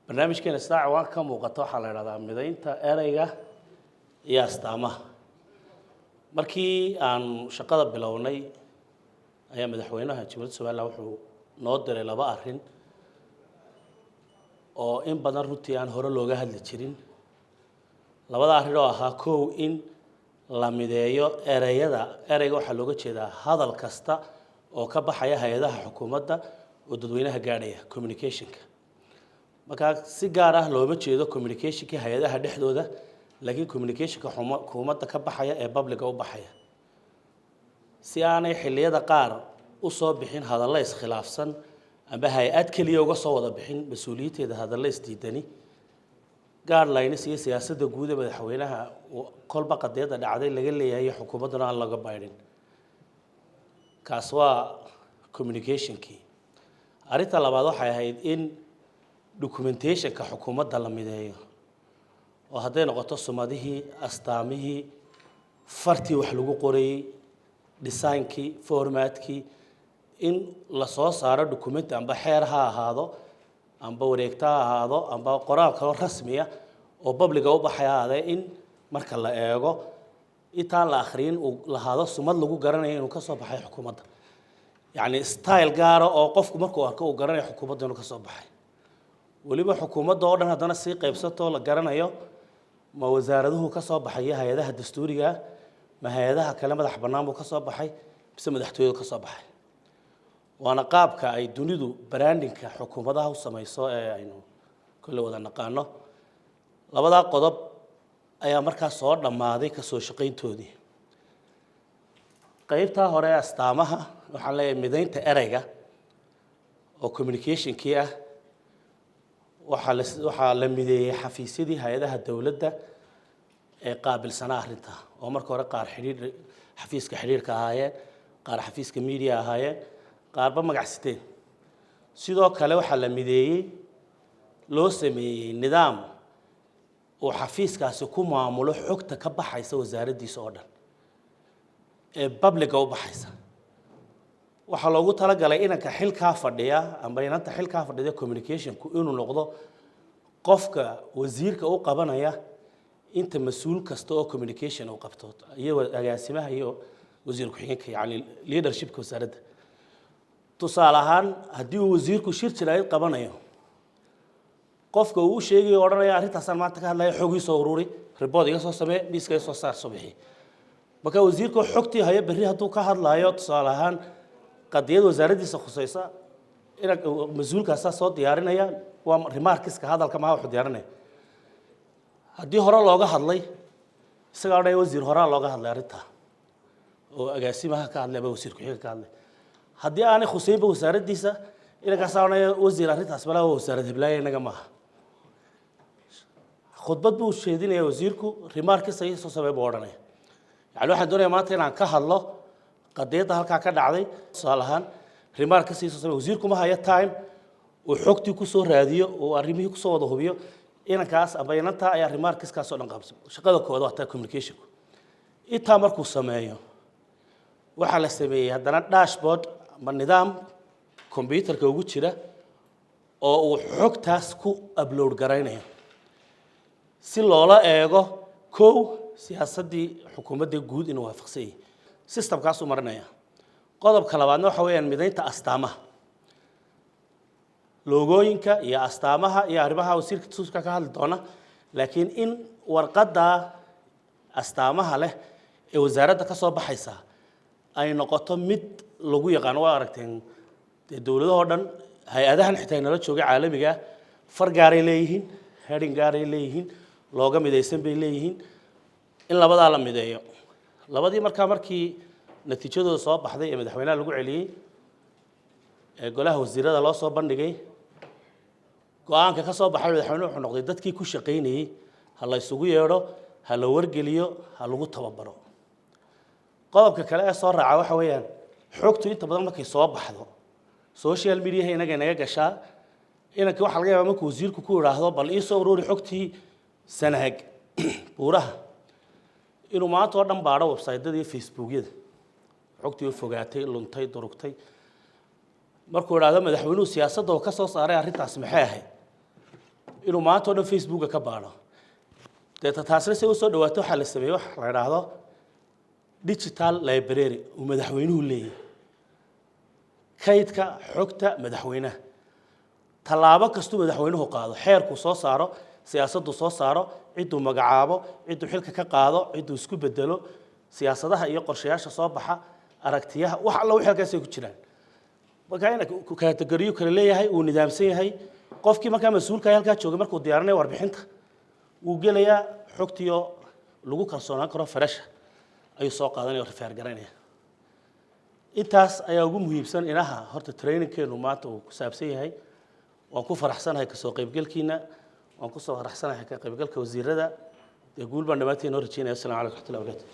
barnaamijkeena saaca waan ka muuqato waxa la yiraahdaa midaynta erayga iyo astaamaha markii aan shaqada bilownay ayaa madaxweynaha Jamhuuriyadda Soomaaliya wuxuu noo diray laba arrin oo in badan runtii aan hore looga hadli jirin labada arrin oo ahaa koow in la mideeyo erayga waxa looga jeedaa hadal kasta oo ka baxaya hay'adaha xukuumadda oo dadweynaha gaadhaya communication-ka marka si gaar ah looma jeedo communication-ka hay'adaha dhexdooda laakiin communication-ka xukuumadda ka baxaya ee public u baxaya si aanay xilliyada qaar u soo bixin hadallo iskhilaafsan amba hay'ad kaliya uga soo wada bixin mas'uuliyadeeda hadallo isdiidani guidelines iyo siyaasadda guud ee madaxweynaha kolba qadeeda dhacday laga leeyahay xukuumadda aan laga baydhin kaas waa communication-kii arinta labaad waxay ahayd in documentation-ka xukuumadda la mideeyo oo hadday noqoto sumadihii astaamihii fartii wax lagu qorayay design-kii format-kii in la soo saaro document amba xeer ha ahaado amba wareegta ha ahaado amba qoraal kale rasmi ah oo public u baxaya in marka la eego inta la akhriin uu lahaado sumad lagu garanayo inuu ka soo baxay xukuumadda yani style gaar ah oo qofku markuu arko uu garanayo xukuumadda inuu ka soo baxay waliba xukuumadda oo dhan hadana si qaybsato la garanayo ma wasaaraduhu ka soo baxay hay'adaha dastuuriga ma hay'adaha kale madax bannaan buu ka soo baxay mise madaxtooyada ka soo baxay waana qaabka ay dunidu branding-ka xukuumadaha u samayso ee aynu kulli wada naqaano labada qodob ayaa markaa soo dhamaaday ka soo shaqayntoodii qaybta hore astaamaha waxaan leeyahay midaynta erayga oo communication-kii ah waxa la mideeyay xafiisyadii hay'adaha dawladda ee qaabilsanaa arrinta oo marka hore qaar xafiiska xiriirka ahaayeen qaar xafiiska media ahaayeen qaarba magac siteen sidoo kale waxa la mideeyay loo sameeyay nidaam oo xafiiskaasi ku maamulo xogta ka baxaysa wasaaraddiisa oo dhan ee public u baxaysa waxa loogu talagalay inanka xilka fadhiya amba inanta xilka fadhida communication-ku inuu noqdo qofka wasiirka u qabanaya inta mas'uul kasta oo communication uu qabto iyo agaasimaha iyo wasiir ku-xigeenka yani leadership-ka wasaaradda tusaale ahaan haddii uu wasiirku shir jiraayad qabanayo qofka uu sheegayo odhanaya arrintaasaan maanta ka hadlaya xogii soo ururi report iga soo samee miiska soo saar subaxii marka wasiirku xogtii haya berri hadduu ka hadlayo tusaale ahaan qadiyad wasaaraddiisa khusaysa in mas'uulkaas soo diyaarinaya waa remarks-ka hadalka ma wuxuu diyaarinaya haddii hore looga hadlay isaga oo wasiir hore looga hadlay arrinta oo agaasimaha ka hadlay ama wasiir ku-xigeenka ka hadlay haddii aanay khuseynba wasaaraddiisa inaga saarnaa wasiir arrintaas bala wasaaradda Hiblaayo inaga maaha khudbad buu sheedinaya wasiirku remarks ay soo sameeyay boodhanay yani waxaan doonayaa maanta inaan ka hadlo qadiyada halka ka dhacday salahan remarks ay soo sameeyay wasiirku ma haya time oo xogtii ku soo raadiyo oo arrimihii ku soo wada hubiyo inankaas aba inanta ayaa remarks ka soo dhan qabso shaqada kooda waa communication inta markuu sameeyo waxa la sameeyay hadana dashboard ma nidaam computer-ka ugu jira oo uu xogtaas ku upload garaynayo si loola eego koow siyaasadii xukuumadda guud inuu waafaqsan yahay system-kaas u marinaya qodobka labaadna waxa weeyaan midaynta astaamaha logooyinka iyo astaamaha iyo arrimaha wasiirka tuska ka hadli doona laakiin in warqadda astaamaha leh ee wasaaradda ka soo baxaysa ay noqoto mid lagu yaqaan waa aragteen dawladaha oo dhan hay'adahan xitaa nala jooga caalamiga far gaaray leeyihiin heading gaaray leeyihiin looga midaysan bay leeyihiin in labada la mideeyo labadii markii natiijadooda soo baxday ee madaxweynaha lagu celiyay ee golaha wasiirada loo soo bandhigay go'aanka ka soo baxay madaxweynuhu wuxuu noqday dadkii ku shaqeynayay ha la isugu yeedho ha la wargeliyo ha lagu tababaro qodobka kale ee soo raaca waxa weeyaan xogtu inta badan markay soo baxdo social media inaga gashaa inanka waxa laga yaabaa markuu wasiirku ku yiraahdo bal ii soo ururi xogtii sanaag buuraha inuu maanta oo dhan baadho website-yada iyo Facebook-yada xogtii fogaatay luntay durugtay markuu yiraahdo madaxweynuhu siyaasadda oo ka soo saaray arrintaas maxay ahayd inuu maanta oo dhan Facebook ka baaro deeta taasna si uu soo dhawaato waxa la sameeyo wax la yiraahdo digital library oo madaxweynuhu leeyahay kaydka xogta madaxweynaha talaabo kasto madaxweynuhu qaado xeerku soo saaro siyaasaddu soo saaro ciduu magacaabo ciduu xilka ka qaado ciduu isku bedelo siyaasadaha iyo qorshayaasha soo baxa aragtiyaha wax alla wixii halkaas ay ku jiraan marka in kategoriyo kale leeyahay uu nidaamsan yahay qofkii marka mas'uulka halka joogay markuu diyaarinayo warbixinta uu gelayaa xogtiyo lagu kalsoonaan karo farasha ayuu soo qaadanaya refer garanaya intaas ayaa ugu muhiimsan inaha horta trainingkeenu maanta uu ku saabsan yahay waan ku faraxsanahay ka soo qaybgalkiina waan ku soo faraxsanahay ka qaybgalka wasiirada guul baan dhamaanteen oo rajeynaya. Assalaamu calaykum wa rahmatullahi wa barakatuh.